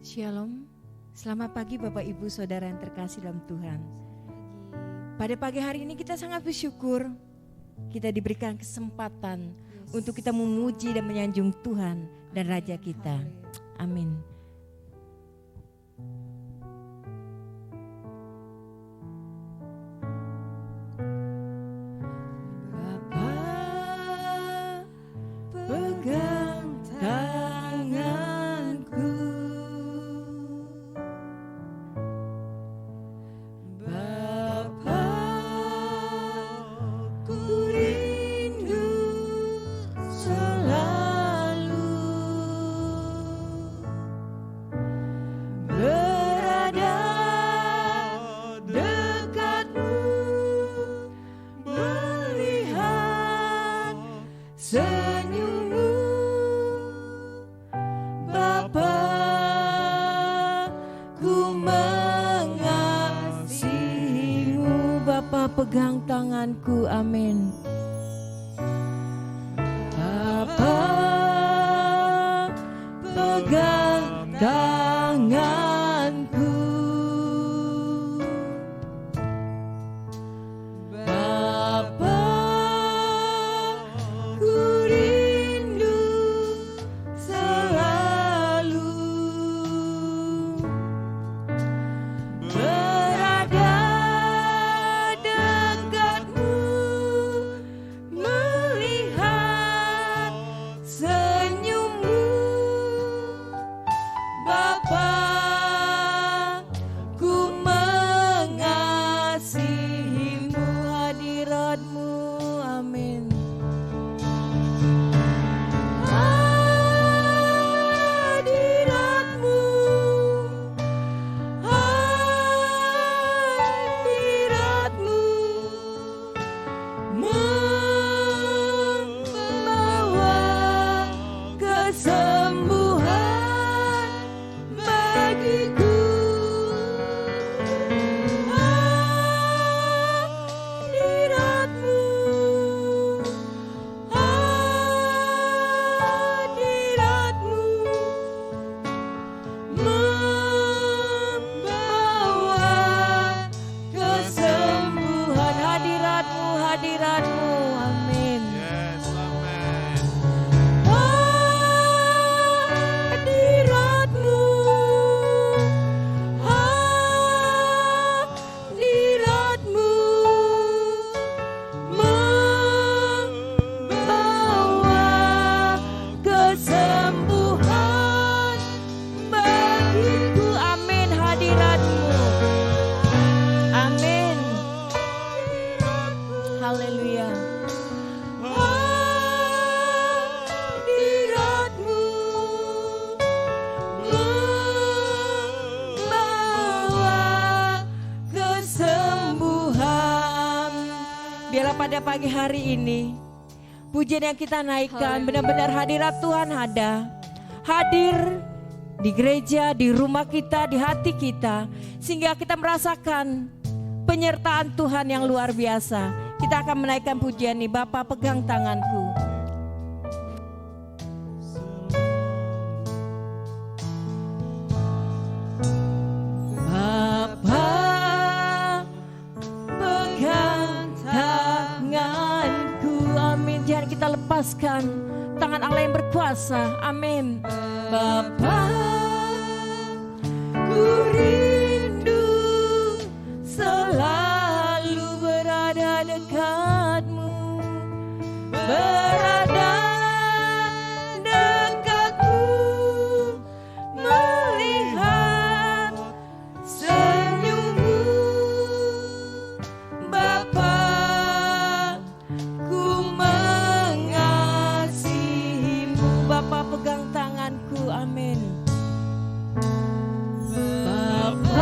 Shalom, selamat pagi Bapak Ibu Saudara yang terkasih dalam Tuhan. Pada pagi hari ini kita sangat bersyukur kita diberikan kesempatan untuk kita memuji dan menyanjung Tuhan dan Raja kita. Amin. Bapa pegang tanganku, Bapa ku rindu selalu berada dekatmu, melihat senyummu, Bapa ku mengasihimu. Bapa pegang tanganku, amin. Bapa pegang tanganku, Bapa ku rindu selalu berada dekatmu, melihat senyummu, Bapa ku mengasihimu. Hadiratmu, amin. Hadiratmu, hadiratmu membawa kesembuhan bagiku. Hadiratmu, hadiratmu membawa kesembuhan. Hadiratmu, hadiratmu, amin. Yes, amen. Hadiratmu, hadiratmu membawa kesembuhan bagiku. Amin. Hadiratmu, amin. Haleluya. Hadiratmu membawa kesembuhan. Biarlah pada pagi hari ini pujian yang kita naikkan benar-benar hadirat Tuhan ada. Hadir di gereja, di rumah kita, di hati kita, sehingga kita merasakan penyertaan Tuhan yang luar biasa. Kita akan menaikkan pujian ini. Bapa pegang tanganku. Bapa pegang tanganku, amin. Jangan kita lepaskan tangan Allah yang berkuasa, amin. Bapa ku rindu selalu berada dekatmu, berada dekatmu, melihat senyummu, Bapa ku mengasihimu. Bapa pegang tanganku, amin. Bapa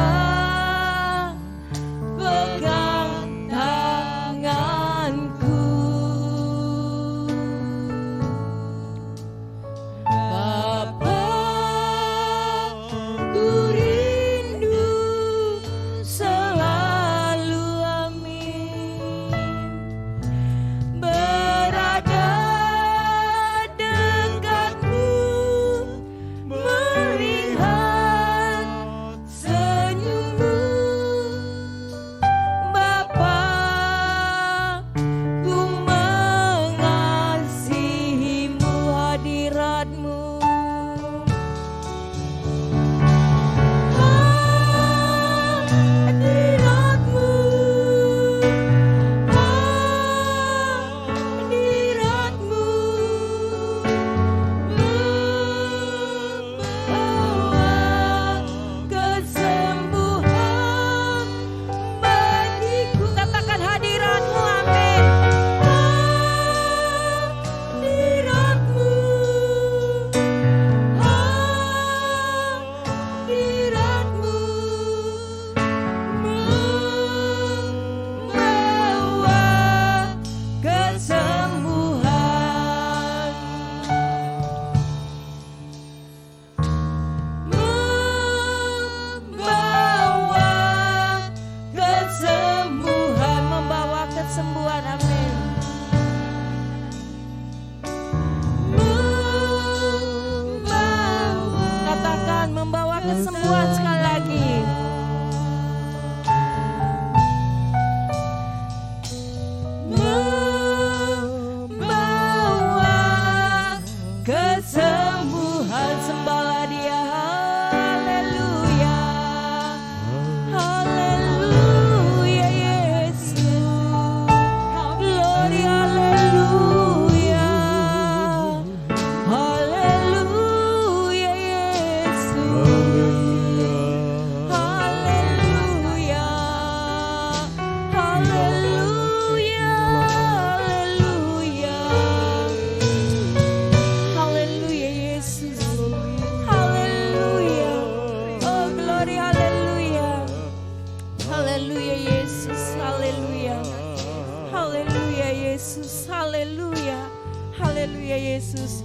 kesembuhan, sembahlah Dia. Haleluya, haleluya Yesus, glory haleluya, haleluya Yesus, haleluya, haleluya, haleluya, haleluya Yesus, haleluya, oh glory haleluya, haleluya Yesus, haleluya, haleluya Yesus, haleluya, haleluya Yesus,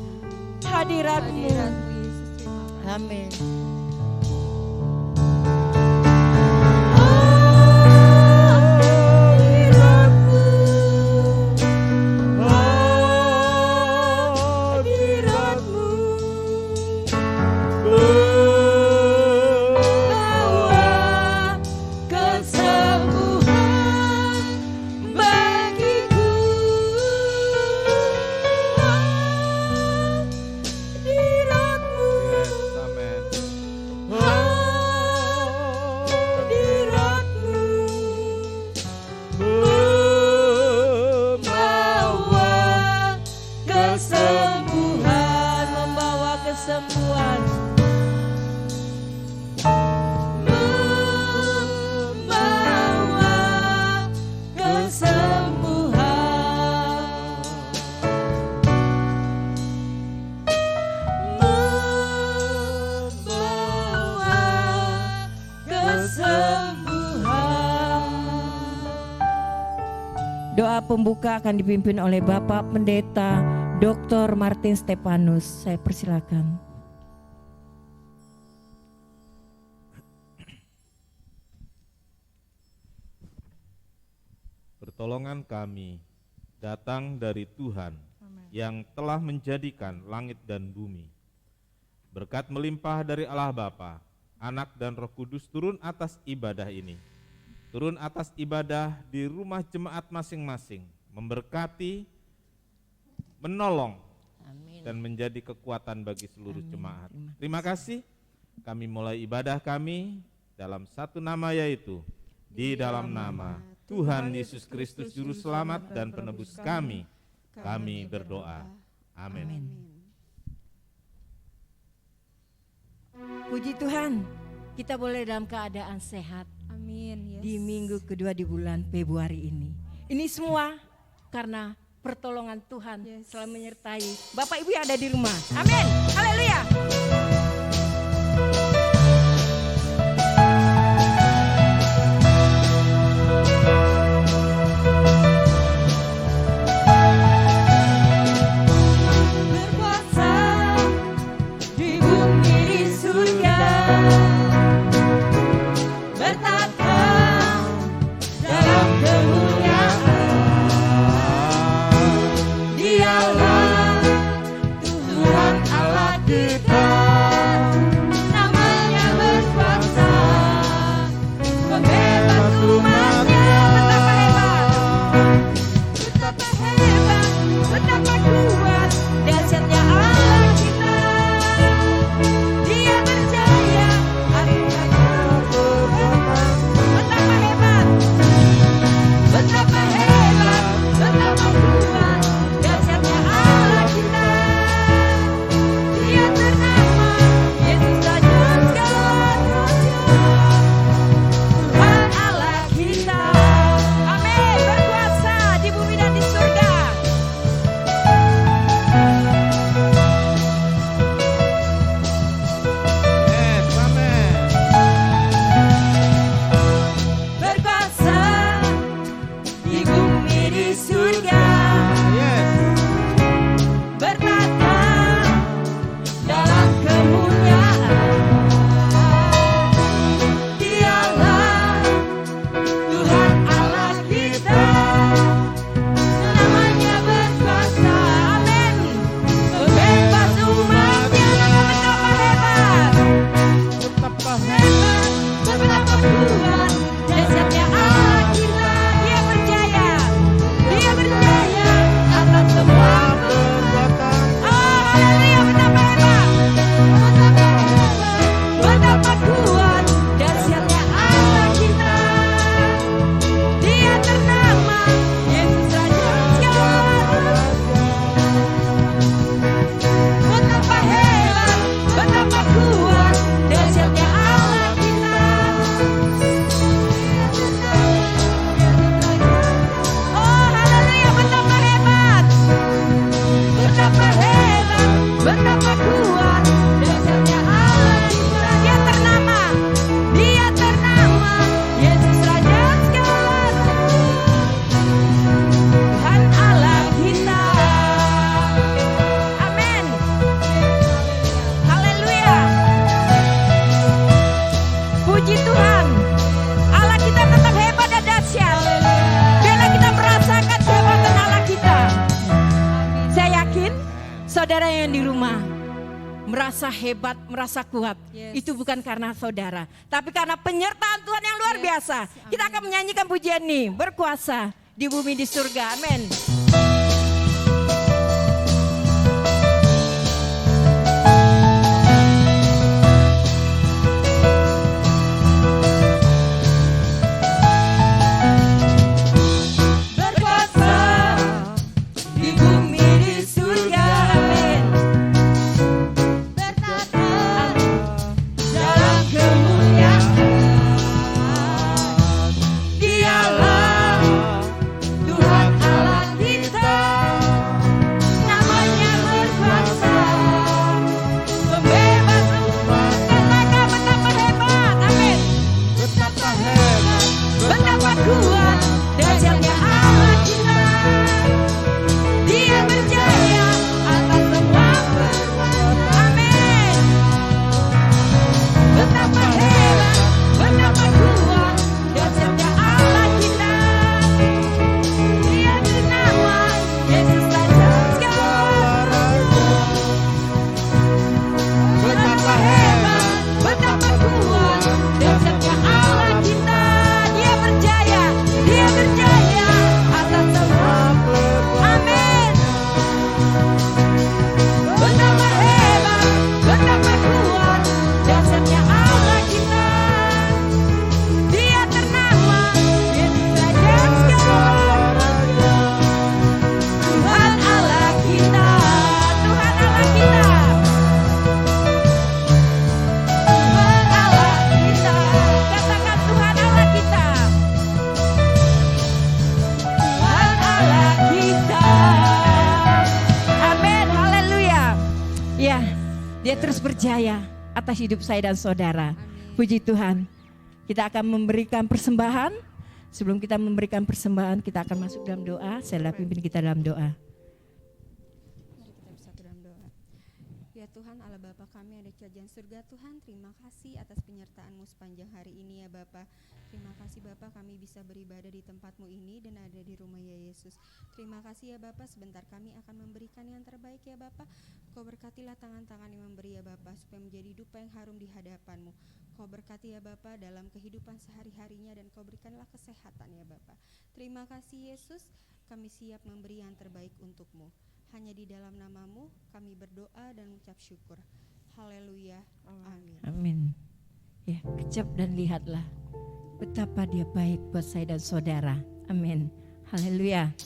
hadirat-Mu, amin. Doa pembuka akan dipimpin oleh Bapak Pendeta Dr. Martin Stefanus. Saya persilakan. Pertolongan kami datang dari Tuhan yang telah menjadikan langit dan bumi. Berkat melimpah dari Allah Bapa, Anak dan Roh Kudus turun atas ibadah ini. Turun atas ibadah di rumah jemaat masing-masing, memberkati, menolong, Amin. dan menjadi kekuatan bagi seluruh jemaat. Terima kasih. Kami mulai ibadah kami dalam satu nama, yaitu di dalam nama Tuhan Yesus Kristus Juru Selamat dan Penebus kami berdoa. Amin. Puji Tuhan, kita boleh dalam keadaan sehat. Amin. Yes. Di minggu kedua di bulan Februari ini. Ini semua karena pertolongan Tuhan selalu menyertai Bapak Ibu yang ada di rumah. Amin. Haleluya. Berkuasa di bumi di surga. Betapa saudara yang di rumah merasa hebat, merasa kuat, itu bukan karena saudara, tapi karena penyertaan Tuhan yang luar biasa. Kita akan menyanyikan pujian ini, berkuasa di bumi di surga. Amin. Berjaya atas hidup saya dan saudara. Puji Tuhan. Kita akan memberikan persembahan. Sebelum kita memberikan persembahan, kita akan masuk dalam doa. Saya pimpin kita dalam doa. Mari kita bersatu dalam doa. Ya Tuhan Allah Bapa kami ada di kerajaan surga, Tuhan terima kasih atas penyertaan-Mu sepanjang hari ini ya Bapa. Terima kasih Bapa kami bisa beribadah di tempat-Mu ini dan ada di rumah ya Yesus. Terima kasih ya Bapa, sebentar kami akan memberikan yang terbaik ya Bapa. Kau berkatilah tangan-tangan yang memberi ya Bapa, supaya menjadi dupa yang harum di hadapan-Mu. Kau berkati ya Bapa dalam kehidupan sehari-harinya dan Kau berikanlah kesehatan ya Bapa. Terima kasih Yesus, kami siap memberi yang terbaik untuk-Mu. Hanya di dalam nama-Mu kami berdoa dan mengucap syukur. Haleluya. Amin. Amin. Ya, kecap dan lihatlah betapa Dia baik buat saya dan saudara. Amin. Haleluya.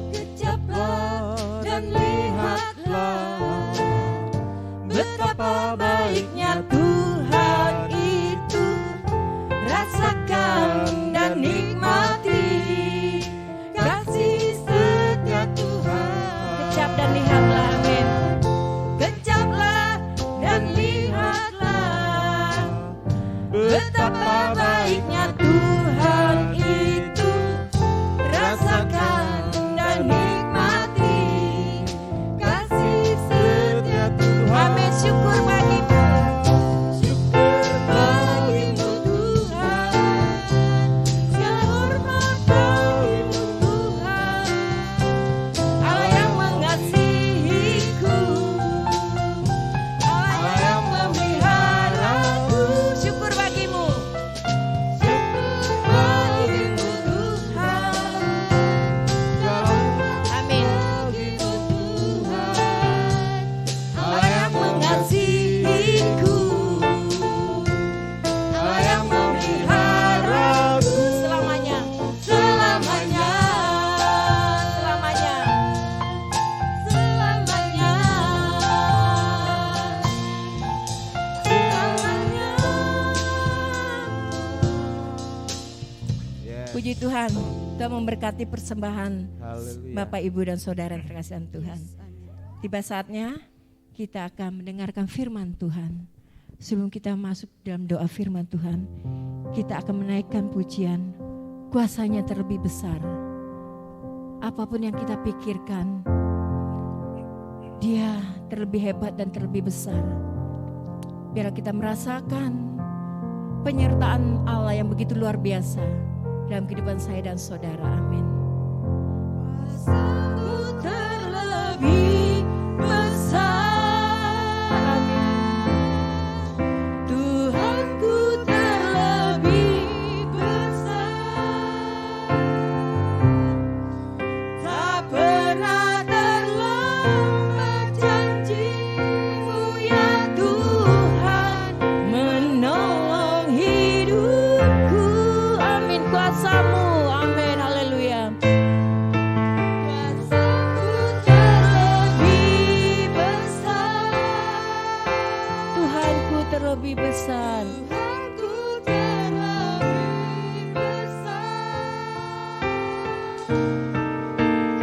Kecaplah dan lihatlah betapa baiknya Tuhan itu. Rasakan dan nikmati kasih setia Tuhan. Kecap dan lihatlah, amin. Kecaplah dan lihatlah betapa baiknya Tuhan itu. Rasakan dan nikmati kasih setia Tuhan. Amin. Syukur bagimu. Syukur bagimu Tuhan. Hormat bagimu Tuhan. Allah yang mengasihiku, Allah yang memeliharaku. Syukur bagimu. Syukur bagimu Tuhan. Amin. Allah yang mengasihiku, Allah yang memeliharaku selamanya, selamanya, selamanya, selamanya, selamanya. Puji Tuhan, Tuhan memberkati persembahan Bapak, Ibu, dan Saudara yang terkasih dalam Tuhan. Tiba saatnya kita akan mendengarkan firman Tuhan. Sebelum kita masuk dalam doa firman Tuhan, kita akan menaikkan pujian. Kuasanya terlebih besar. Apapun yang kita pikirkan, Dia terlebih hebat dan terlebih besar. Biarlah kita merasakan penyertaan Allah yang begitu luar biasa dalam kehidupan saya dan saudara. Amin. Kuasamu terlebih besar. Amin. Tuhanku terlebih besar. Tak pernah terlambat janji-Mu ya Tuhan, menolong hidupku. Amin. Kuasa-Mu. Amin. Haleluya. Kuasa-Mu terlebih besar. Tuhanku terlebih besar. Tuhanku terlebih besar.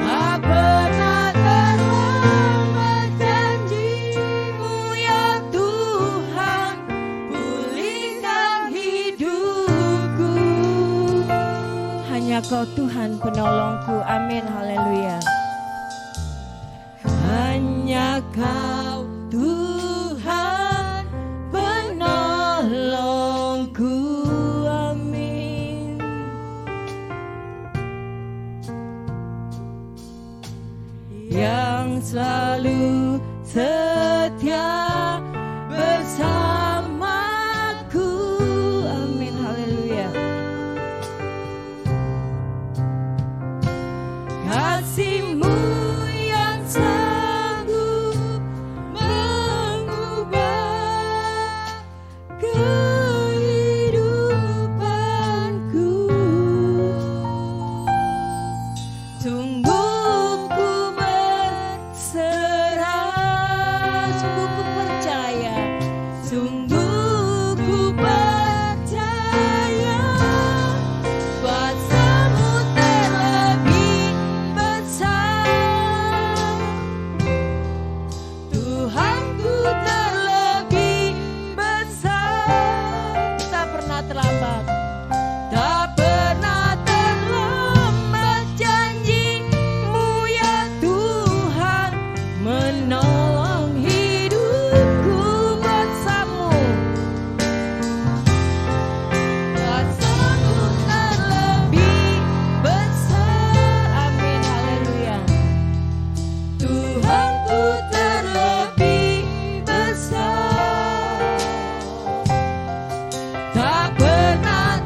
Tak pernah terlambat janji-Mu ya Tuhan, pulihkan hidupku. Hanya Kau Tuhan penolongku. Amin. Haleluya. Hanya Kau Tuhan penolongku. Amin. Yang selalu setia bersamaku. Amin. Haleluya. Kasih-Mu yang sanggup mengubah kehidupanku. Sungguh ku berserah, sungguh ku percaya, sungguh ku percaya. Kuasa-Mu terlebih besar. Tuhanku terlebih besar. Tak pernah terlambat. Tak pernah terlambat janji-Mu ya Tuhan, menolong hidupku. Kuasa-Mu. Kuasa-Mu terlebih besar. Amin. Haleluya. Tuhanku terlebih besar. Tak pernah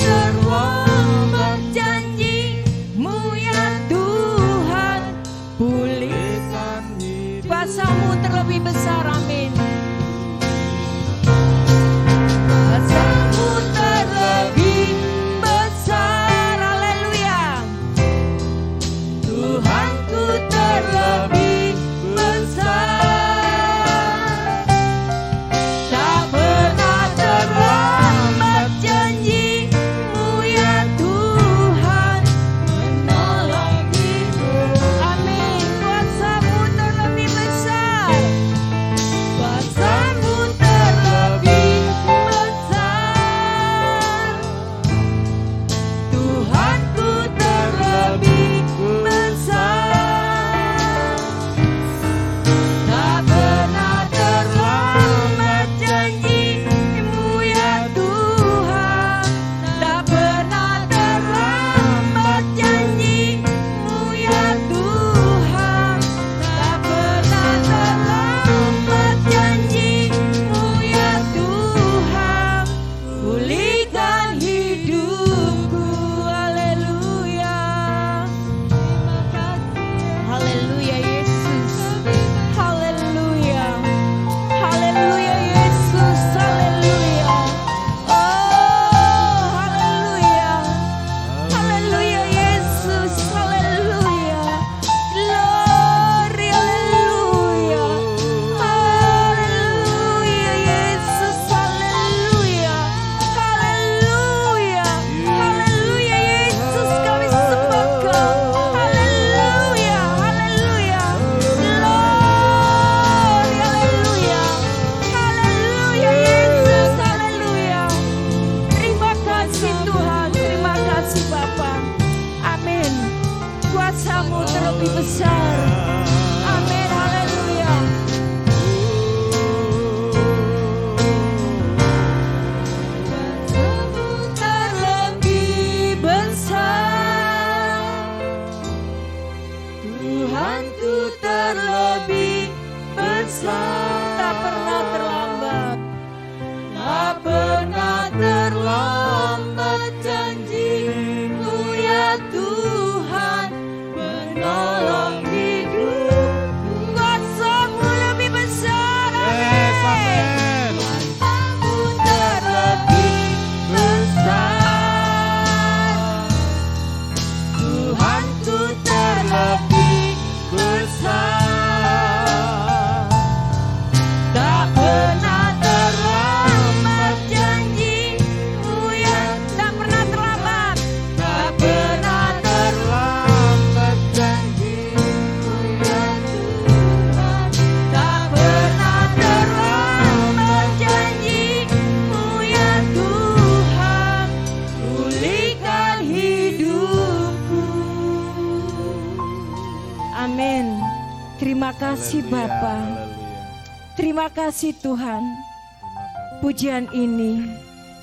kasih Haleluya, Bapa. haleluya. Terima kasih Tuhan. Terima kasih. Pujian ini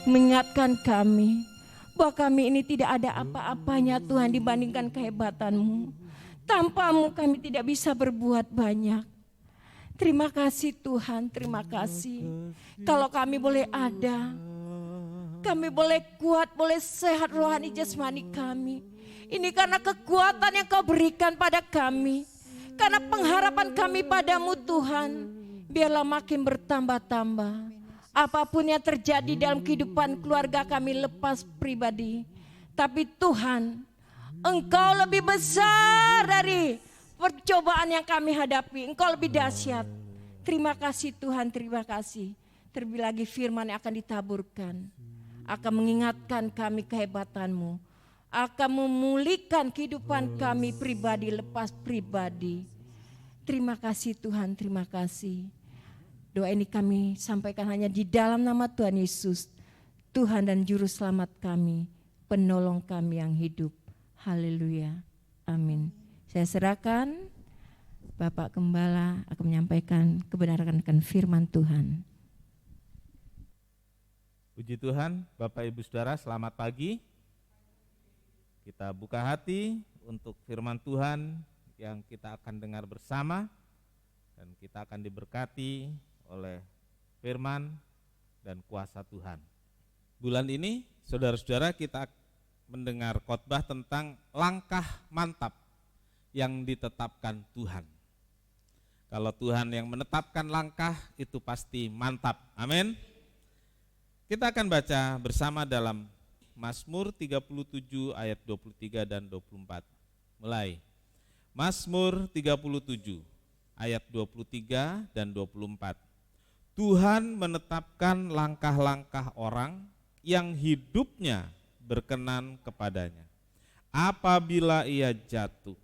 mengingatkan kami bahwa kami ini tidak ada apa-apanya Tuhan dibandingkan kehebatan-Mu. Tanpa-Mu kami tidak bisa berbuat banyak. Terima kasih Tuhan, terima kasih. Kalau kami boleh ada, kami boleh kuat, boleh sehat rohani jasmani kami. Ini karena kekuatan yang Kau berikan pada kami. Karena pengharapan kami padamu Tuhan. Biarlah makin bertambah-tambah. Apapun yang terjadi dalam kehidupan keluarga kami lepas pribadi. Tapi Tuhan, Engkau lebih besar dari percobaan yang kami hadapi. Engkau lebih dahsyat. Terima kasih Tuhan, terima kasih. Terlebih lagi firman yang akan ditaburkan. Akan mengingatkan kami kehebatan-Mu. Akan memulihkan kehidupan kami pribadi lepas pribadi. Terima kasih Tuhan, terima kasih. Doa ini kami sampaikan hanya di dalam nama Tuhan Yesus, Tuhan dan Juru Selamat kami, penolong kami yang hidup. Haleluya, amin. Saya serahkan, Bapak Gembala akan menyampaikan kebenaran akan firman Tuhan. Puji Tuhan, Bapak Ibu Saudara, selamat pagi. Kita buka hati untuk firman Tuhan yang kita akan dengar bersama, dan kita akan diberkati oleh firman dan kuasa Tuhan. Bulan ini, saudara-saudara, kita mendengar khotbah tentang langkah mantap yang ditetapkan Tuhan. Kalau Tuhan yang menetapkan langkah, itu pasti mantap. Amin. Kita akan baca bersama dalam Mazmur 37 ayat 23 dan 24. Mulai. Mazmur 37 ayat 23 dan 24. Tuhan menetapkan langkah-langkah orang yang hidupnya berkenan kepadanya. Apabila ia jatuh,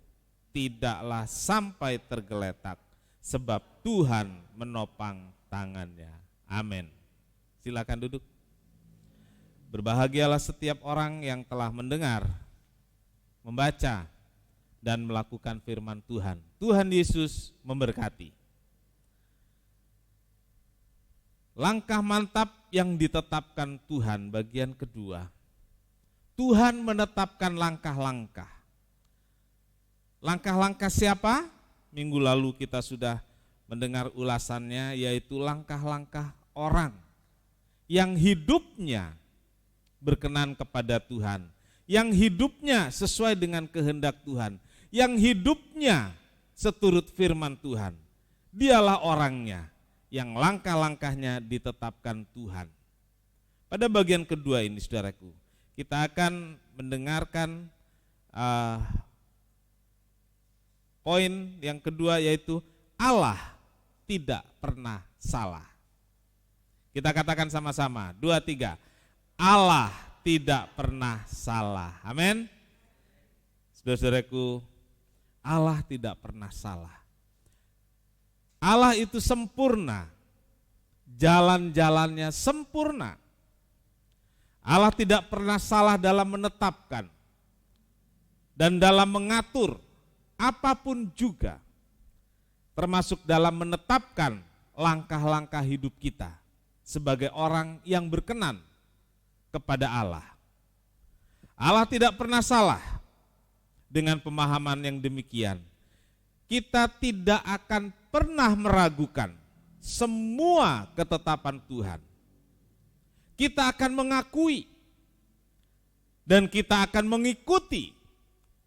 tidaklah sampai tergeletak, sebab Tuhan menopang tangannya. Amin. Silakan duduk. Berbahagialah setiap orang yang telah mendengar, membaca, dan melakukan firman Tuhan. Tuhan Yesus memberkati. Langkah mantap yang ditetapkan Tuhan, bagian kedua. Tuhan menetapkan langkah-langkah. Langkah-langkah siapa? Minggu lalu kita sudah mendengar ulasannya, yaitu langkah-langkah orang yang hidupnya berkenan kepada Tuhan, yang hidupnya sesuai dengan kehendak Tuhan, yang hidupnya seturut firman Tuhan. Dialah orangnya yang langkah-langkahnya ditetapkan Tuhan. Pada bagian kedua ini, saudaraku, kita akan mendengarkan poin yang kedua, yaitu Allah tidak pernah salah. Kita katakan sama-sama, 2, 3. Allah tidak pernah salah. Amin. Saudara-saudaraku, Allah tidak pernah salah. Allah itu sempurna, jalan-jalannya sempurna. Allah tidak pernah salah dalam menetapkan dan dalam mengatur apapun juga, termasuk dalam menetapkan langkah-langkah hidup kita sebagai orang yang berkenan kepada Allah. Allah tidak pernah salah. Dengan pemahaman yang demikian, kita tidak akan pernah meragukan semua ketetapan Tuhan. Kita akan mengakui dan kita akan mengikuti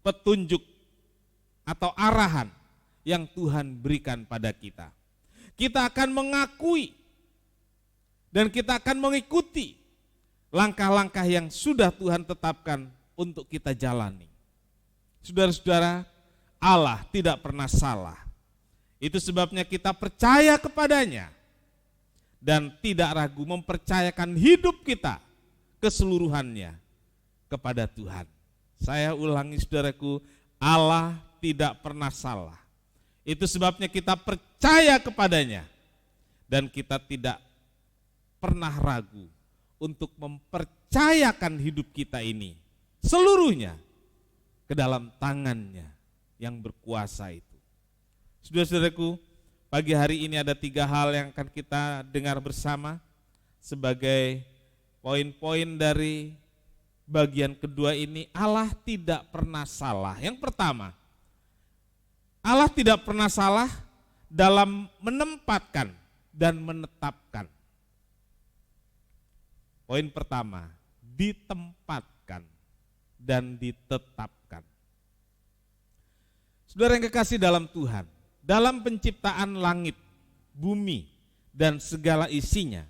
petunjuk atau arahan yang Tuhan berikan pada kita. Kita akan mengakui dan kita akan mengikuti langkah-langkah yang sudah Tuhan tetapkan untuk kita jalani. Saudara-saudara, Allah tidak pernah salah. Itu sebabnya kita percaya kepadanya dan tidak ragu mempercayakan hidup kita keseluruhannya kepada Tuhan. Saya ulangi, saudaraku, Allah tidak pernah salah. Itu sebabnya kita percaya kepadanya dan kita tidak pernah ragu untuk mempercayakan hidup kita ini seluruhnya ke dalam tangannya yang berkuasa itu. Saudara-saudaraku, pagi hari ini ada 3 hal yang akan kita dengar bersama sebagai poin-poin dari bagian kedua ini. Allah tidak pernah salah. Yang pertama, Allah tidak pernah salah dalam menempatkan dan menetapkan. Poin pertama, ditempatkan dan ditetapkan. Saudara yang kekasih dalam Tuhan, dalam penciptaan langit, bumi, dan segala isinya,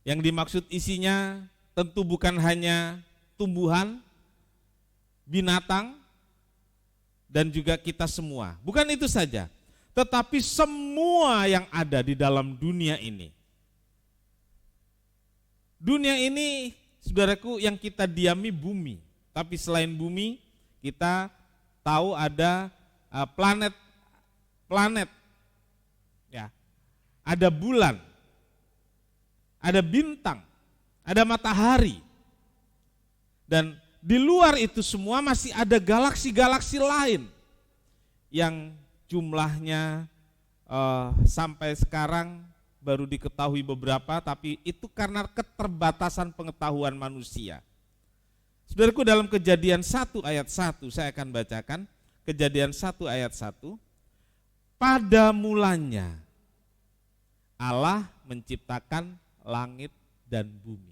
yang dimaksud isinya tentu bukan hanya tumbuhan, binatang, dan juga kita semua. Bukan itu saja, tetapi semua yang ada di dalam dunia ini. Dunia ini, saudaraku, yang kita diami bumi. Tapi selain bumi, kita tahu ada planet, ya, ada bulan, ada bintang, ada matahari, dan di luar itu semua masih ada galaksi-galaksi lain yang jumlahnya sampai sekarang baru diketahui beberapa, tapi itu karena keterbatasan pengetahuan manusia. Saudaraku, dalam Kejadian 1 ayat 1, saya akan bacakan Kejadian 1 ayat 1. Pada mulanya Allah menciptakan langit dan bumi.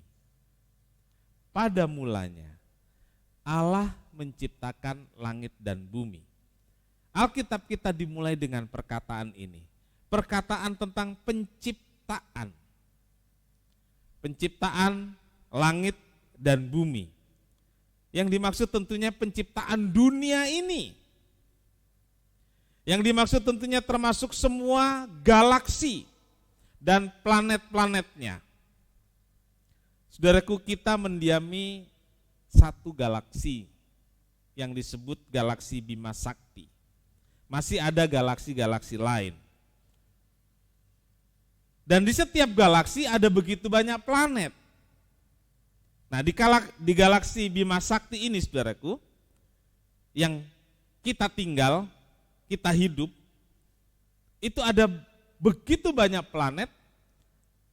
Pada mulanya Allah menciptakan langit dan bumi. Alkitab kita dimulai dengan perkataan ini. Perkataan tentang penciptaan. Penciptaan langit dan bumi. Yang dimaksud tentunya penciptaan dunia ini. Yang dimaksud tentunya termasuk semua galaksi dan planet-planetnya. Saudaraku, kita mendiami satu galaksi yang disebut galaksi Bima Sakti. Masih ada galaksi-galaksi lain. Dan di setiap galaksi ada begitu banyak planet. Nah, di galaksi Bima Sakti ini, saudaraku, yang kita tinggal, kita hidup, itu ada begitu banyak planet.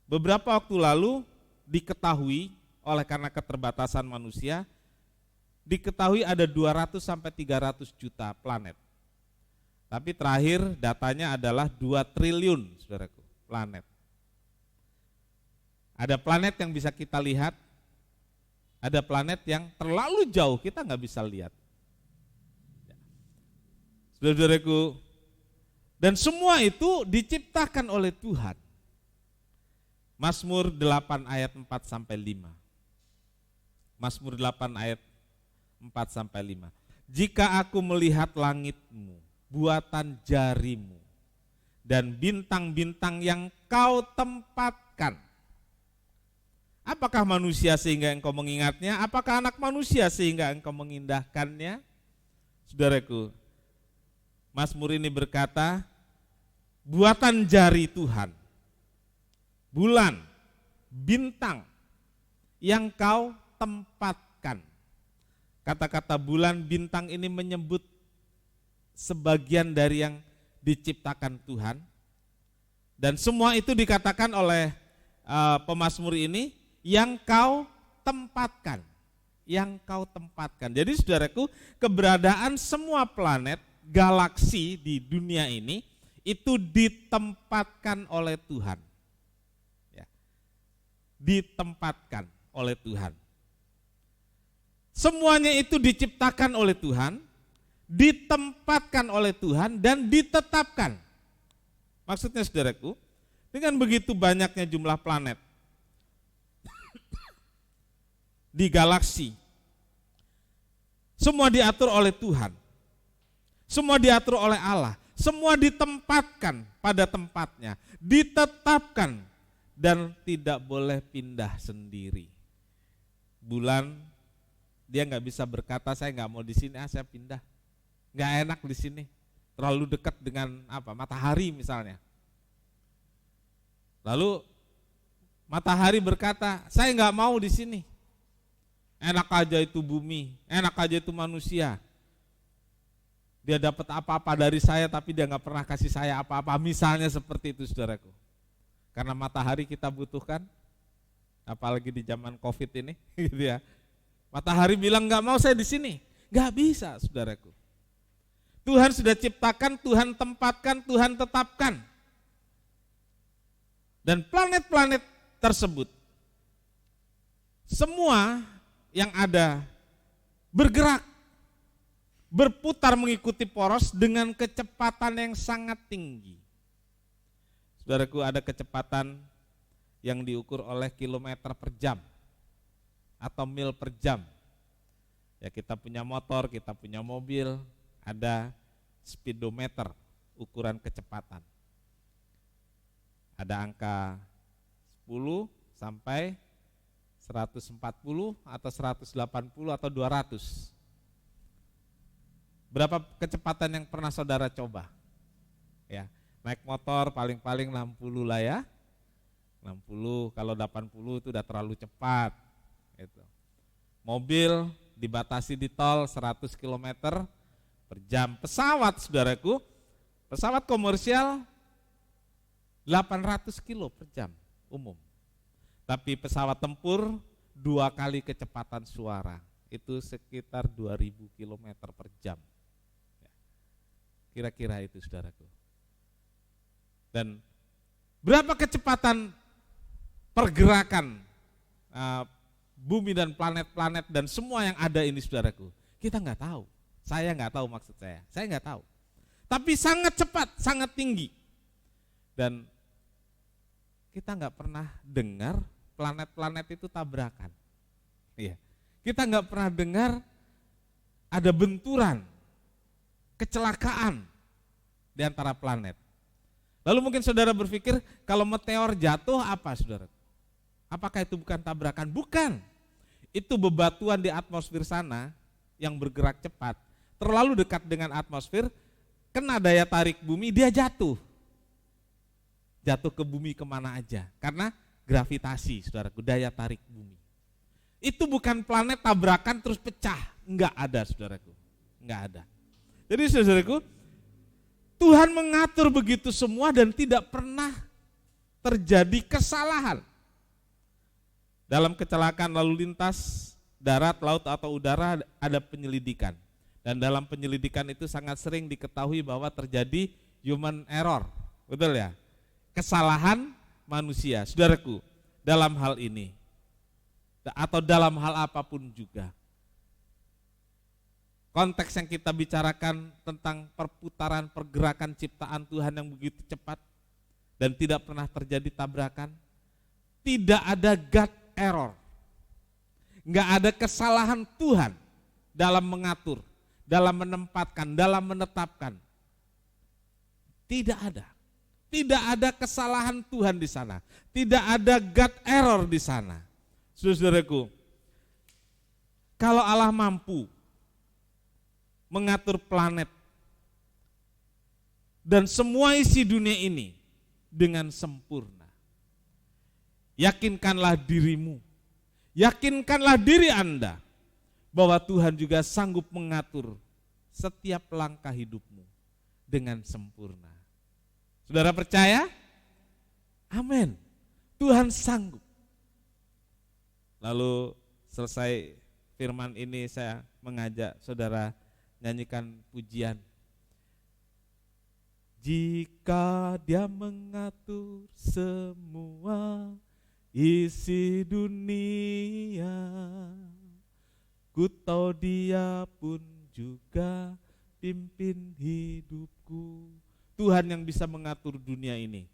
Beberapa waktu lalu diketahui oleh karena keterbatasan manusia, diketahui ada 200 sampai 300 juta planet. Tapi terakhir datanya adalah 2 triliun, saudaraku, planet. Ada planet yang bisa kita lihat, ada planet yang terlalu jauh kita nggak bisa lihat. Saudara-saudaraku, dan semua itu diciptakan oleh Tuhan. Mazmur 8 ayat 4 sampai 5. Mazmur 8 ayat 4 sampai 5. Jika aku melihat langitmu, buatan jarimu, dan bintang-bintang yang kau tempatkan, apakah manusia sehingga engkau mengingatnya? Apakah anak manusia sehingga engkau mengindahkannya? Saudaraku, Mazmur ini berkata, buatan jari Tuhan, bulan, bintang yang kau tempatkan. Kata-kata bulan, bintang ini menyebut sebagian dari yang diciptakan Tuhan. Dan semua itu dikatakan oleh pemazmur ini, yang kau tempatkan, yang kau tempatkan. Jadi saudaraku, keberadaan semua planet, galaksi di dunia ini itu ditempatkan oleh Tuhan. Ya. Ditempatkan oleh Tuhan. Semuanya itu diciptakan oleh Tuhan, ditempatkan oleh Tuhan, dan ditetapkan. Maksudnya saudaraku, dengan begitu banyaknya jumlah planet di galaksi, semua diatur oleh Tuhan, semua diatur oleh Allah, semua ditempatkan pada tempatnya, ditetapkan, dan tidak boleh pindah sendiri. Bulan, dia nggak bisa berkata saya nggak mau di sini, saya pindah, nggak enak di sini, terlalu dekat dengan matahari misalnya. Lalu matahari berkata, saya nggak mau di sini. Enak aja itu bumi, enak aja itu manusia. Dia dapat apa-apa dari saya tapi dia nggak pernah kasih saya apa-apa. Misalnya seperti itu saudaraku. Karena matahari kita butuhkan, apalagi di zaman COVID ini, gitu ya. Matahari bilang nggak mau saya di sini, nggak bisa saudaraku. Tuhan sudah ciptakan, Tuhan tempatkan, Tuhan tetapkan. Dan planet-planet tersebut, semua yang ada bergerak, berputar mengikuti poros dengan kecepatan yang sangat tinggi. Saudaraku, ada kecepatan yang diukur oleh kilometer per jam atau mil per jam. Ya, kita punya motor, kita punya mobil, ada speedometer, ukuran kecepatan. Ada angka 10 sampai 140 atau 180 atau 200. Berapa kecepatan yang pernah saudara coba? Ya, naik motor paling-paling 60 lah ya. 60, kalau 80 itu udah terlalu cepat. Gitu. Mobil dibatasi di tol 100 km per jam. Pesawat saudaraku, pesawat komersial 800 kilo per jam umum. Tapi pesawat tempur 2 kali kecepatan suara, itu sekitar 2000 km per jam. Kira-kira itu saudaraku. Dan berapa kecepatan pergerakan bumi dan planet-planet dan semua yang ada ini saudaraku, kita nggak tahu. Saya nggak tahu maksud saya nggak tahu. Tapi sangat cepat, sangat tinggi. Dan kita nggak pernah dengar planet-planet itu tabrakan. Iya. Kita nggak pernah dengar ada benturan, kecelakaan di antara planet. Lalu mungkin saudara berpikir kalau meteor jatuh apa saudara? Apakah itu bukan tabrakan? Bukan. Itu bebatuan di atmosfer sana yang bergerak cepat, terlalu dekat dengan atmosfer, kena daya tarik bumi, dia jatuh. Jatuh ke bumi kemana aja, karena gravitasi saudaraku, daya tarik bumi. Itu bukan planet tabrakan terus pecah, enggak ada saudaraku, enggak ada. Jadi saudaraku, Tuhan mengatur begitu semua dan tidak pernah terjadi kesalahan. Dalam kecelakaan lalu lintas, darat, laut atau udara ada penyelidikan. Dan dalam penyelidikan itu sangat sering diketahui bahwa terjadi human error, betul ya? Kesalahan manusia. Saudaraku, dalam hal ini atau dalam hal apapun juga, konteks yang kita bicarakan tentang perputaran pergerakan ciptaan Tuhan yang begitu cepat dan tidak pernah terjadi tabrakan, tidak ada God error, nggak ada kesalahan Tuhan dalam mengatur, dalam menempatkan, dalam menetapkan. Tidak ada. Tidak ada kesalahan Tuhan di sana. Tidak ada God error di sana. Saudaraku, kalau Allah mampu mengatur planet dan semua isi dunia ini dengan sempurna, yakinkanlah dirimu, yakinkanlah diri Anda bahwa Tuhan juga sanggup mengatur setiap langkah hidupmu dengan sempurna. Saudara percaya? Amin. Tuhan sanggup. Lalu selesai firman ini saya mengajak saudara nyanyikan pujian. Jika Dia mengatur semua isi dunia, ku tahu Dia pun juga pimpin hidupku. Tuhan yang bisa mengatur dunia ini.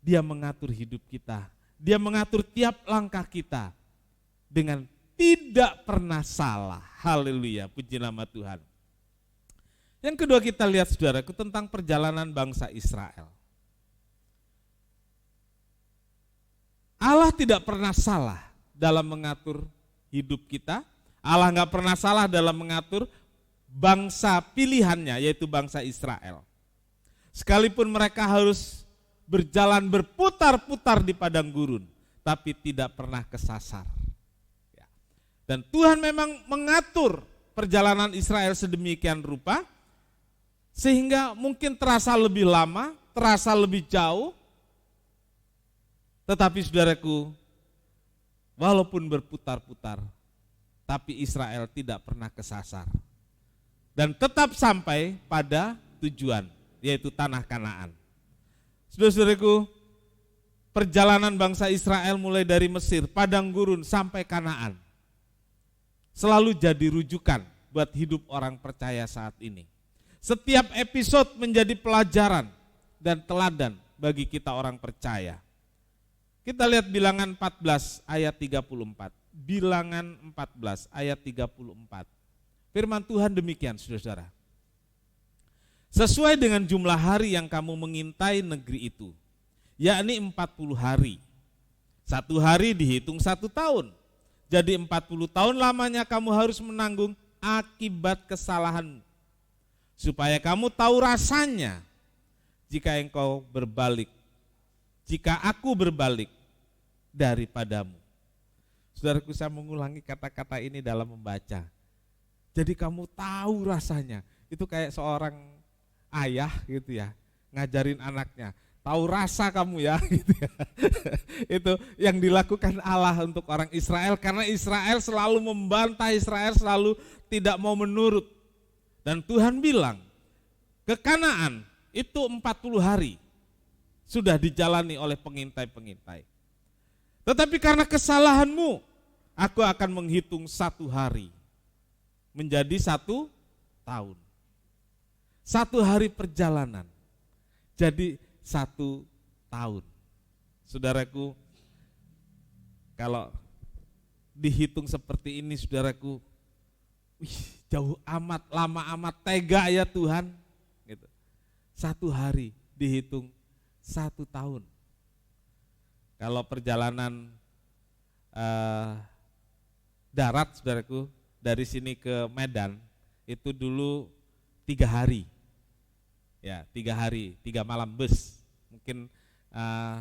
Dia mengatur hidup kita. Dia mengatur tiap langkah kita dengan tidak pernah salah. Haleluya, puji nama Tuhan. Yang kedua kita lihat saudaraku tentang perjalanan bangsa Israel. Allah tidak pernah salah dalam mengatur hidup kita. Allah nggak pernah salah dalam mengatur bangsa pilihannya, yaitu bangsa Israel. Sekalipun mereka harus berjalan berputar-putar di padang gurun, tapi tidak pernah kesasar. Dan Tuhan memang mengatur perjalanan Israel sedemikian rupa, Sehingga mungkin terasa lebih lama, terasa lebih jauh. Tetapi saudaraku, walaupun berputar-putar, tapi Israel tidak pernah kesasar. Dan tetap sampai pada tujuan, yaitu tanah Kanaan. Saudara-saudaraku, perjalanan bangsa Israel mulai dari Mesir, padang gurun sampai Kanaan selalu jadi rujukan buat hidup orang percaya saat ini. Setiap episode menjadi pelajaran dan teladan bagi kita orang percaya. Kita lihat Bilangan 14 ayat 34. Bilangan 14 ayat 34. Firman Tuhan demikian, saudara-saudara. Sesuai dengan jumlah hari yang kamu mengintai negeri itu, yakni 40 hari. 1 hari dihitung 1 tahun. Jadi 40 tahun lamanya kamu harus menanggung akibat kesalahanmu. Supaya kamu tahu rasanya jika engkau berbalik, jika aku berbalik daripadamu. Saudaraku, saya mengulangi kata-kata ini dalam membaca. Jadi kamu tahu rasanya. Itu kayak seorang ayah gitu ya, ngajarin anaknya. Tahu rasa kamu ya, gitu ya. Itu yang dilakukan Allah untuk orang Israel, karena Israel selalu membantah, Israel selalu tidak mau menurut. Dan Tuhan bilang, ke Kanaan itu 40 hari sudah dijalani oleh pengintai-pengintai. Tetapi karena kesalahanmu, aku akan menghitung 1 hari menjadi 1 tahun. 1 hari perjalanan jadi 1 tahun. Saudaraku, kalau dihitung seperti ini, saudaraku, jauh amat, lama amat, tega ya Tuhan. Gitu. 1 hari dihitung 1 tahun. Kalau perjalanan darat, saudaraku, dari sini ke Medan itu dulu 3 hari. Ya, 3 hari, 3 malam bus. Mungkin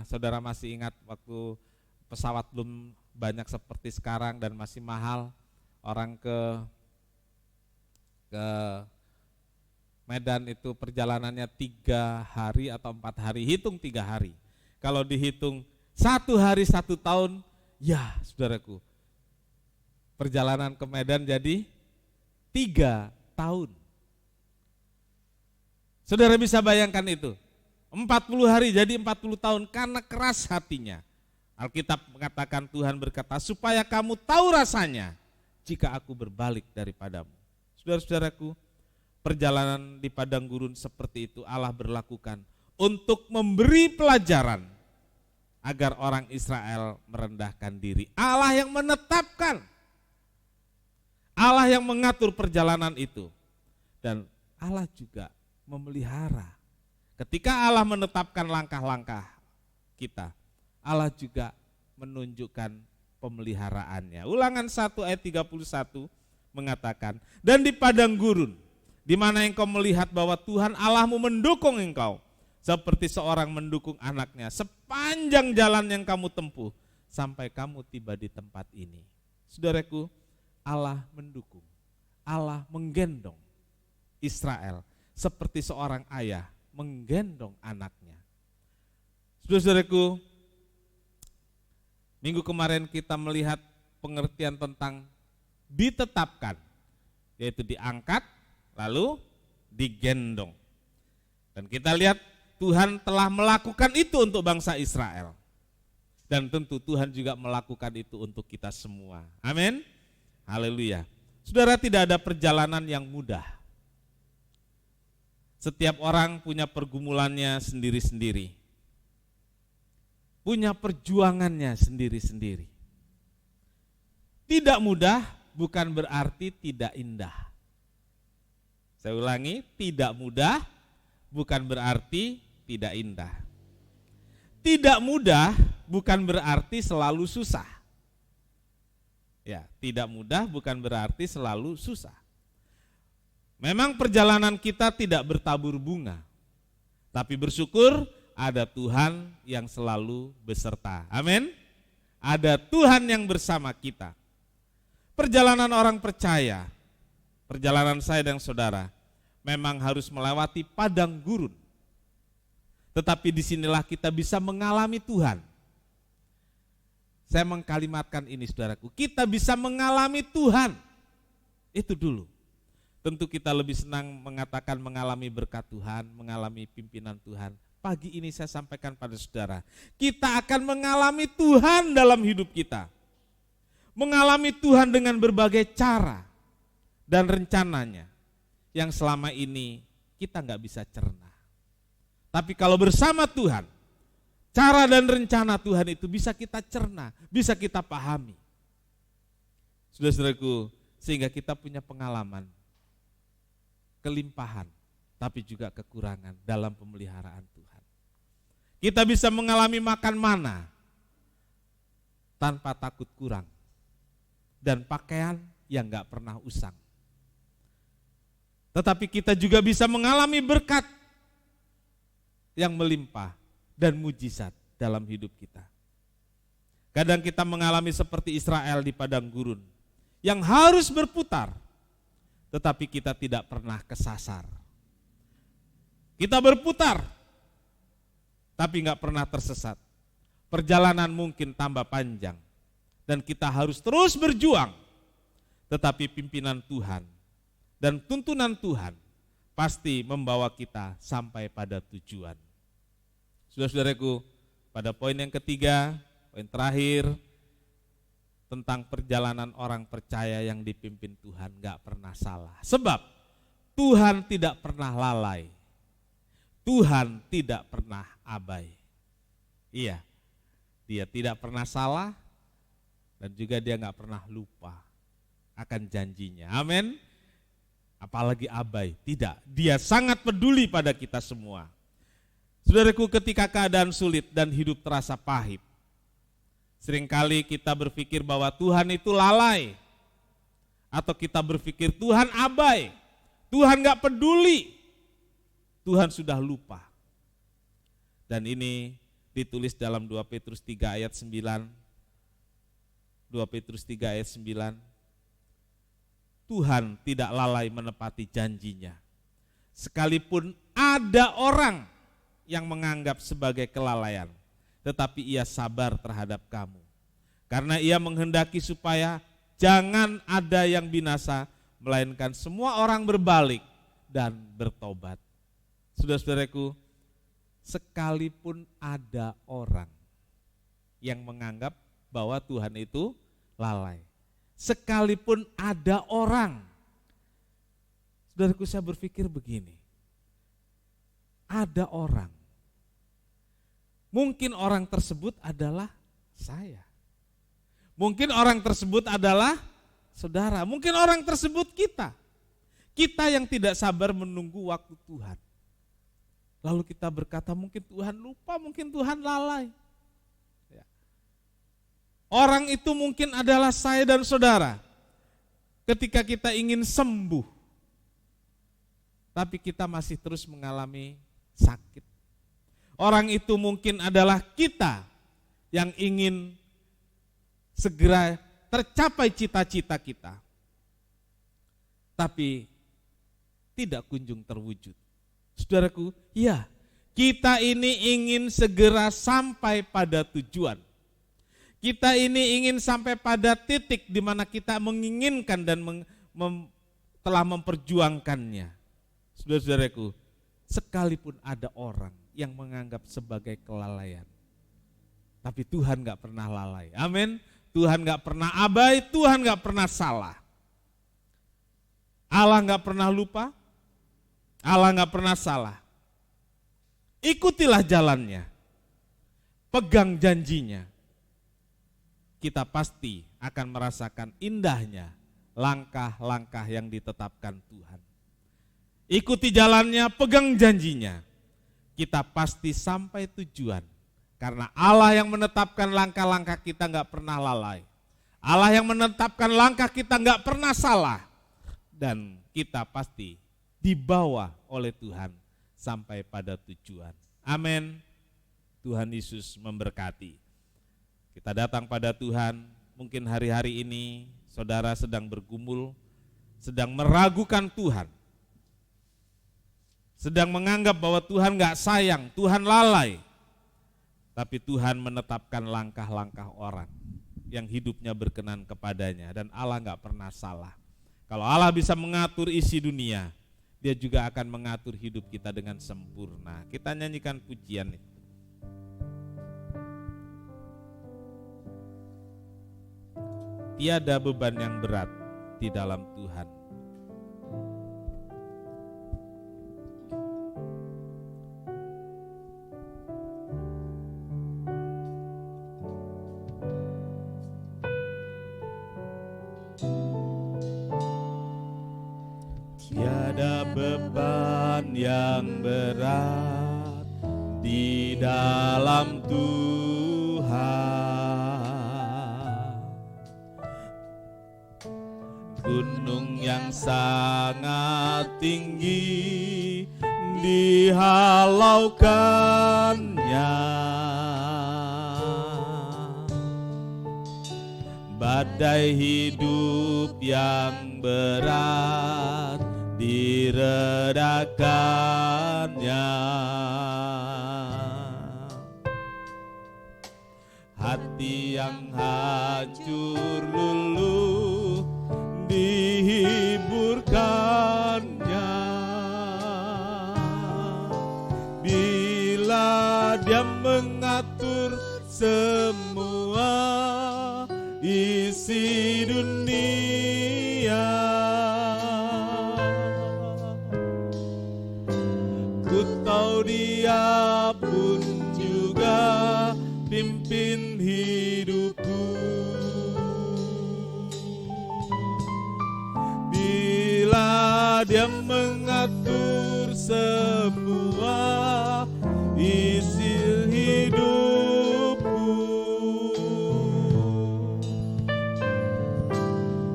saudara masih ingat waktu pesawat belum banyak seperti sekarang dan masih mahal, orang ke Medan itu perjalanannya 3 hari atau 4 hari, hitung 3 hari. Kalau dihitung 1 hari 1 tahun, ya saudaraku, perjalanan ke Medan jadi 3 tahun. Saudara bisa bayangkan itu, 40 hari jadi 40 tahun karena keras hatinya. Alkitab mengatakan, Tuhan berkata, supaya kamu tahu rasanya jika aku berbalik daripadamu. Saudara-saudaraku, perjalanan di padang gurun seperti itu Allah berlakukan untuk memberi pelajaran agar orang Israel merendahkan diri. Allah yang menetapkan, Allah yang mengatur perjalanan itu, dan Allah juga memelihara. Ketika Allah menetapkan langkah-langkah kita, Allah juga menunjukkan pemeliharaannya. Ulangan 1 ayat 31 mengatakan, dan di padang gurun, di mana engkau melihat bahwa Tuhan Allahmu mendukung engkau, seperti seorang mendukung anaknya, sepanjang jalan yang kamu tempuh, sampai kamu tiba di tempat ini. Saudaraku, Allah mendukung, Allah menggendong Israel, seperti seorang ayah menggendong anaknya. Saudara-saudaraku, minggu kemarin kita melihat pengertian tentang ditetapkan, yaitu diangkat lalu digendong. Dan kita lihat Tuhan telah melakukan itu untuk bangsa Israel. Dan tentu Tuhan juga melakukan itu untuk kita semua. Amin. Haleluya. Saudara, tidak ada perjalanan yang mudah. Setiap orang punya pergumulannya sendiri-sendiri. Punya perjuangannya sendiri-sendiri. Tidak mudah bukan berarti tidak indah. Saya ulangi, tidak mudah bukan berarti tidak indah. Tidak mudah bukan berarti selalu susah. Ya, tidak mudah bukan berarti selalu susah. Memang perjalanan kita tidak bertabur bunga, tapi bersyukur ada Tuhan yang selalu beserta. Amin. Ada Tuhan yang bersama kita. Perjalanan orang percaya, perjalanan saya dan saudara, memang harus melewati padang gurun. Tetapi disinilah kita bisa mengalami Tuhan. Saya mengkalimatkan ini saudaraku, kita bisa mengalami Tuhan. Itu dulu. Tentu kita lebih senang mengatakan mengalami berkat Tuhan, mengalami pimpinan Tuhan. Pagi ini saya sampaikan pada saudara, kita akan mengalami Tuhan dalam hidup kita. Mengalami Tuhan dengan berbagai cara dan rencananya yang selama ini kita nggak bisa cerna. Tapi kalau bersama Tuhan, cara dan rencana Tuhan itu bisa kita cerna, bisa kita pahami. Saudara-saudaraku, sehingga kita punya pengalaman, kelimpahan, tapi juga kekurangan dalam pemeliharaan Tuhan. Kita bisa mengalami makan mana tanpa takut kurang, dan pakaian yang gak pernah usang. Tetapi kita juga bisa mengalami berkat yang melimpah dan mujizat dalam hidup kita. Kadang kita mengalami seperti Israel di padang gurun yang harus berputar, tetapi kita tidak pernah kesasar. Kita berputar, tapi gak pernah tersesat. Perjalanan mungkin tambah panjang, dan kita harus terus berjuang, tetapi pimpinan Tuhan dan tuntunan Tuhan pasti membawa kita sampai pada tujuan. Saudara-saudaraku, pada poin yang ketiga, poin terakhir, tentang perjalanan orang percaya yang dipimpin Tuhan gak pernah salah. Sebab Tuhan tidak pernah lalai, Tuhan tidak pernah abai. Iya, dia tidak pernah salah, dan juga dia gak pernah lupa akan janjinya. Amin. Apalagi abai, tidak. Dia sangat peduli pada kita semua. Saudaraku, ketika keadaan sulit dan hidup terasa pahit, seringkali kita berpikir bahwa Tuhan itu lalai, atau kita berpikir Tuhan abai, Tuhan gak peduli, Tuhan sudah lupa. Dan ini ditulis dalam 2 Petrus 3 ayat 9. 2 Petrus 3 ayat 9. Tuhan tidak lalai menepati janjinya. Sekalipun ada orang yang menganggap sebagai kelalaian, tetapi ia sabar terhadap kamu. Karena ia menghendaki supaya jangan ada yang binasa, melainkan semua orang berbalik dan bertobat. Saudara-saudaraku, sekalipun ada orang yang menganggap bahwa Tuhan itu lalai, sekalipun ada orang, saudaraku, saya berpikir begini, ada orang, mungkin orang tersebut adalah saya, mungkin orang tersebut adalah saudara, mungkin orang tersebut kita yang tidak sabar menunggu waktu Tuhan. Lalu kita berkata mungkin Tuhan lupa, mungkin Tuhan lalai. Orang itu mungkin adalah saya dan saudara ketika kita ingin sembuh, tapi kita masih terus mengalami sakit. Orang itu mungkin adalah kita yang ingin segera tercapai cita-cita kita, tapi tidak kunjung terwujud. Saudaraku, ya, kita ini ingin segera sampai pada tujuan. Kita ini ingin sampai pada titik di mana kita menginginkan dan telah memperjuangkannya. Saudara-saudaraku, sekalipun ada orang yang menganggap sebagai kelalaian, tapi Tuhan gak pernah lalai. Amin. Tuhan gak pernah abai, Tuhan gak pernah salah. Allah gak pernah lupa, Allah gak pernah salah. Ikutilah jalannya, pegang janjinya. Kita pasti akan merasakan indahnya langkah-langkah yang ditetapkan Tuhan. Ikuti jalannya, pegang janjinya. Kita pasti sampai tujuan. Karena Allah yang menetapkan langkah-langkah kita gak pernah lalai. Allah yang menetapkan langkah kita gak pernah salah. Dan kita pasti dibawa oleh Tuhan sampai pada tujuan. Amin. Tuhan Yesus memberkati. Kita datang pada Tuhan, mungkin hari-hari ini saudara sedang bergumul, sedang meragukan Tuhan. sedang menganggap bahwa Tuhan gak sayang, Tuhan lalai. Tapi Tuhan menetapkan langkah-langkah orang yang hidupnya berkenan kepadanya, dan Allah gak pernah salah. Kalau Allah bisa mengatur isi dunia, Dia juga akan mengatur hidup kita dengan sempurna. Kita nyanyikan pujian itu. Tiada beban yang berat di dalam Tuhan. Tiada beban yang berat di dalam Tuhan. Gunung yang sangat tinggi dihalaukannya, badai hidup yang berat diredakannya. Hati yang hancur luluh dihiburkannya, bila Dia mengatur semua isi dunia. Ku tahu Dia pun juga pimpin hidupku. Bila Dia mengatur semua isi hidupku.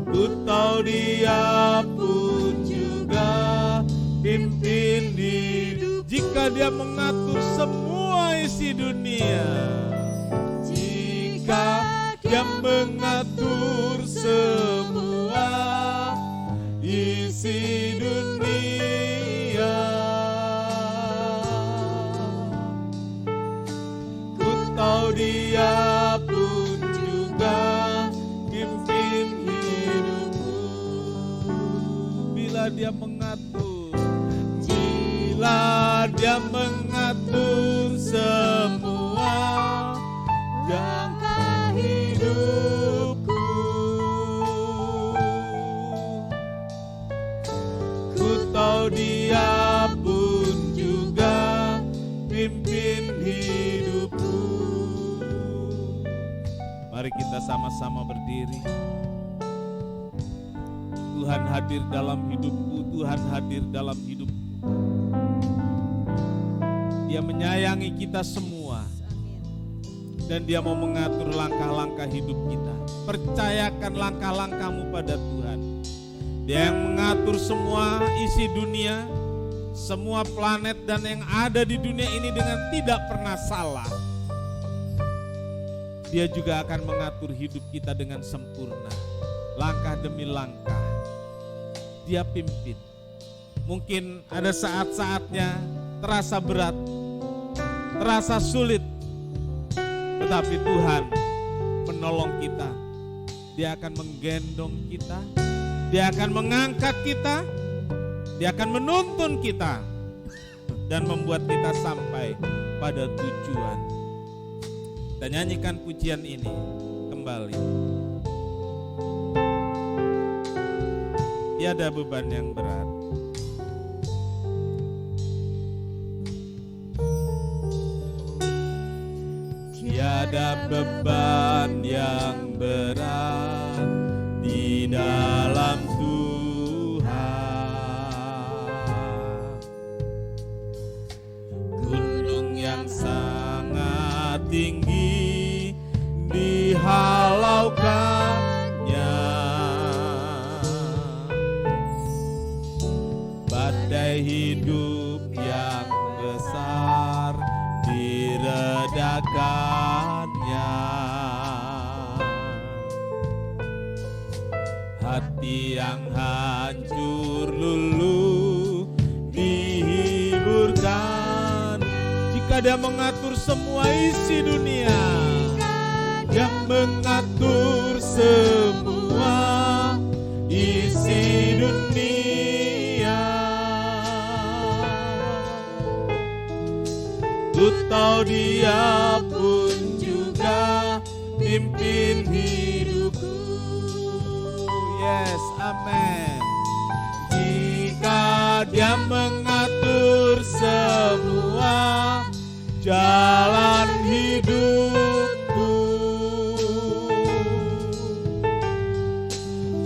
Ku tahu Dia pun juga pimpin hidup. Jika Dia mengatur semua isi dunia, jika Dia mengatur semua isi dunia, ku tahu Dia pun juga pimpin hidupku. Bila Dia mengatur, bila Dia mengatur semua langkah hidupku, ku tahu Dia pun juga pimpin hidupku. Mari kita sama-sama berdiri. Tuhan hadir dalam hidupku, Tuhan hadir dalam hidupku. Dia menyayangi kita semua, dan Dia mau mengatur langkah-langkah hidup kita. Percayakan langkah-langkahmu pada Tuhan. Dia yang mengatur semua isi dunia, semua planet dan yang ada di dunia ini dengan tidak pernah salah. Dia juga akan mengatur hidup kita dengan sempurna, langkah demi langkah. Dia pimpin. Mungkin ada saat-saatnya terasa berat, terasa sulit, tetapi Tuhan menolong kita. Dia akan menggendong kita, Dia akan mengangkat kita, Dia akan menuntun kita dan membuat kita sampai pada tujuan. Kita nyanyikan pujian ini kembali. Tiada beban yang berat. Tiada beban yang berat di dalam Tuhan. Gunung yang sangat tinggi dihalaukannya, badai hidup yang besar diredakannya. Hati yang hancur luluh dihiburkannya, jika Dia mengatur semua isi dunia, yang mengatur semua isi dunia. Ku tahu Dia pun juga pimpin hidupku. Yes, amin. Jika Dia mengatur semua jalan hidupku,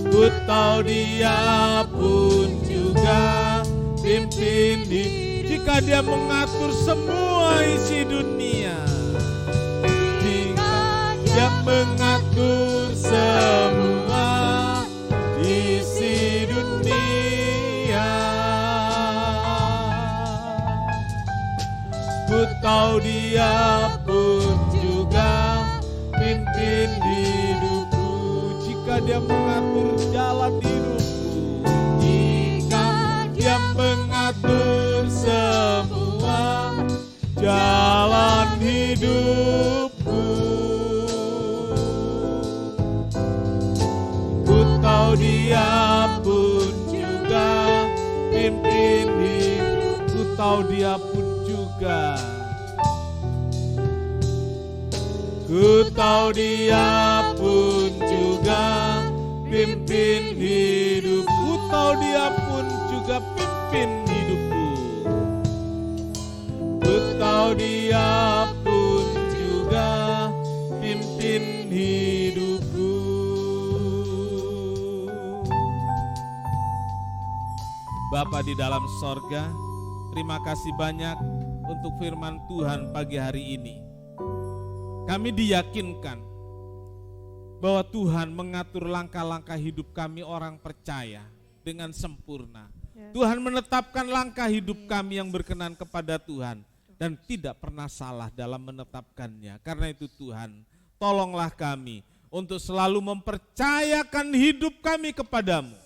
ku tahu Dia pun juga pimpin hidupku. Jika Dia mengatur semua isi dunia, jika Dia mengatur semua isi dunia, ku tahu Dia pun juga pimpin hidupku. Jika Dia mengatur jalan hidupku, jika Dia mengatur semua jalan hidupku, ku tahu Dia pun juga pimpin hidupku. Ku tahu Dia pun juga, ku tahu Dia pun juga pimpin hidupku. Ku tahu Dia pun juga pimpin hidupku. Ku tahu Dia pun juga pimpin hidupku. Bapa di dalam sorga, terima kasih banyak untuk firman Tuhan pagi hari ini. Kami diyakinkan bahwa Tuhan mengatur langkah-langkah hidup kami orang percaya dengan sempurna. Tuhan menetapkan langkah hidup kami yang berkenan kepada Tuhan dan tidak pernah salah dalam menetapkannya. Karena itu Tuhan, tolonglah kami untuk selalu mempercayakan hidup kami kepadamu,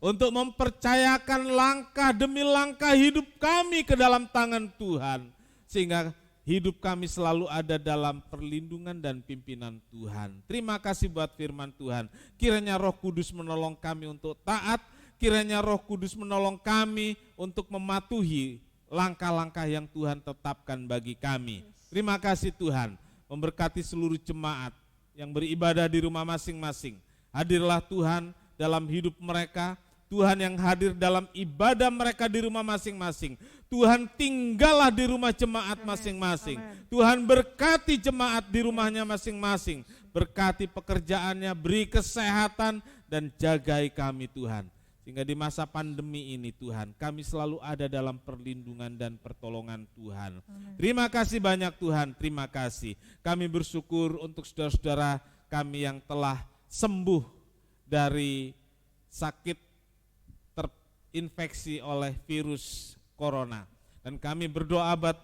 untuk mempercayakan langkah demi langkah hidup kami ke dalam tangan Tuhan, sehingga hidup kami selalu ada dalam perlindungan dan pimpinan Tuhan. Terima kasih buat firman Tuhan. Kiranya Roh Kudus menolong kami untuk taat, kiranya Roh Kudus menolong kami untuk mematuhi langkah-langkah yang Tuhan tetapkan bagi kami. Terima kasih Tuhan, memberkati seluruh jemaat yang beribadah di rumah masing-masing. Hadirlah Tuhan dalam hidup mereka, Tuhan yang hadir dalam ibadah mereka di rumah masing-masing. Tuhan tinggallah di rumah jemaat masing-masing. Tuhan berkati jemaat di rumahnya masing-masing. Berkati pekerjaannya, beri kesehatan dan jagai kami Tuhan. Sehingga di masa pandemi ini Tuhan, kami selalu ada dalam perlindungan dan pertolongan Tuhan. Terima kasih banyak Tuhan, terima kasih. Kami bersyukur untuk saudara-saudara kami yang telah sembuh dari sakit terinfeksi oleh virus corona. Dan kami berdoa buat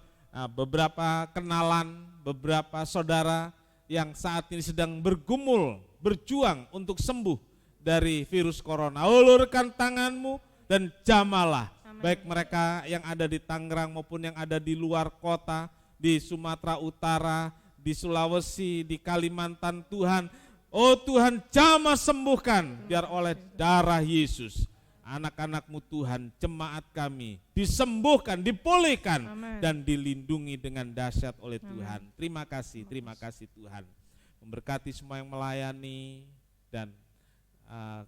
beberapa kenalan, beberapa saudara yang saat ini sedang bergumul, berjuang untuk sembuh dari virus corona. Ulurkan tanganmu dan jamalah. Amen. Baik mereka yang ada di Tangerang maupun yang ada di luar kota, di Sumatera Utara, di Sulawesi, di Kalimantan Tuhan. Oh Tuhan, jamah sembuhkan biar oleh darah Yesus. Anak-anak-Mu Tuhan, jemaat kami disembuhkan, dipulihkan. Amen. Dan dilindungi dengan dahsyat oleh Tuhan. Terima kasih Tuhan. Memberkati semua yang melayani dan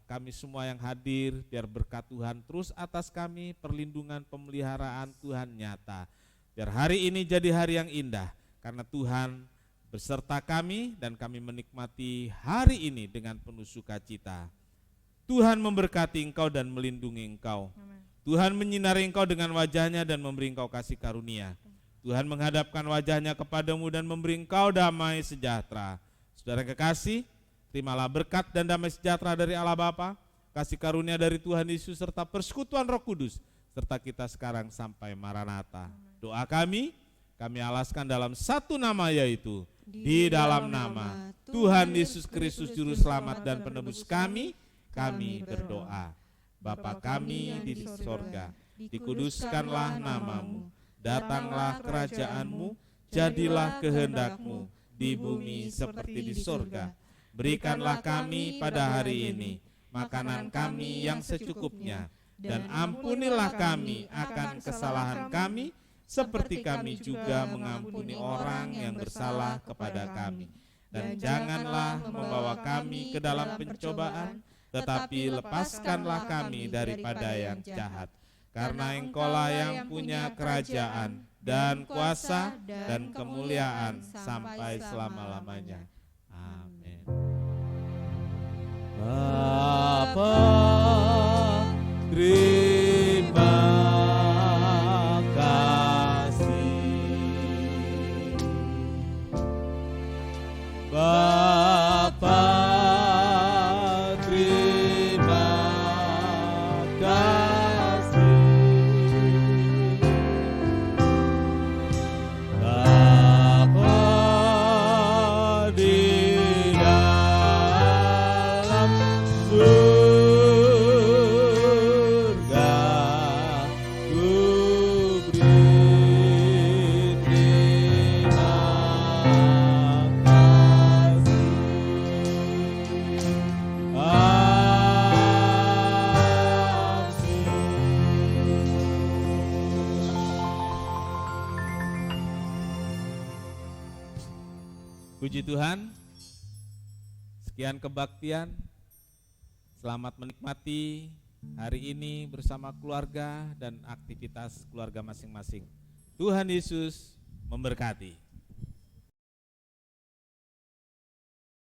kami semua yang hadir, biar berkat Tuhan terus atas kami, perlindungan pemeliharaan Tuhan nyata. Biar hari ini jadi hari yang indah, karena Tuhan beserta kami dan kami menikmati hari ini dengan penuh sukacita. Tuhan memberkati engkau dan melindungi engkau. Amen. Tuhan menyinari engkau dengan wajahnya dan memberi engkau kasih karunia. Tuhan menghadapkan wajahnya kepadamu dan memberi engkau damai sejahtera. Saudara kekasih, terimalah berkat dan damai sejahtera dari Allah Bapa, kasih karunia dari Tuhan Yesus serta persekutuan Roh Kudus serta kita sekarang sampai Maranatha. Doa kami alaskan dalam satu nama, yaitu di dalam nama Tuhan Yesus Kristus Juru Selamat dan Penebus kami berdoa. Bapa kami di sorga, dikuduskanlah namamu, datanglah kerajaanmu, jadilah kehendak-Mu di bumi seperti di sorga. Berikanlah kami pada hari ini makanan kami yang secukupnya, dan ampunilah kami akan kesalahan kami, seperti kami juga mengampuni orang yang bersalah kepada kami. Dan janganlah membawa kami ke dalam pencobaan, tetapi lepaskanlah kami daripada yang jahat. Karena Engkaulah yang punya kerajaan dan kuasa dan kemuliaan sampai selama-lamanya. Amin. Bapa, terima kasih. Bapa, terima kasih. Bapa di dalam surga, ku beri terima Puji Tuhan, sekian kebaktian. Selamat menikmati hari ini bersama keluarga dan aktivitas keluarga masing-masing. Tuhan Yesus memberkati.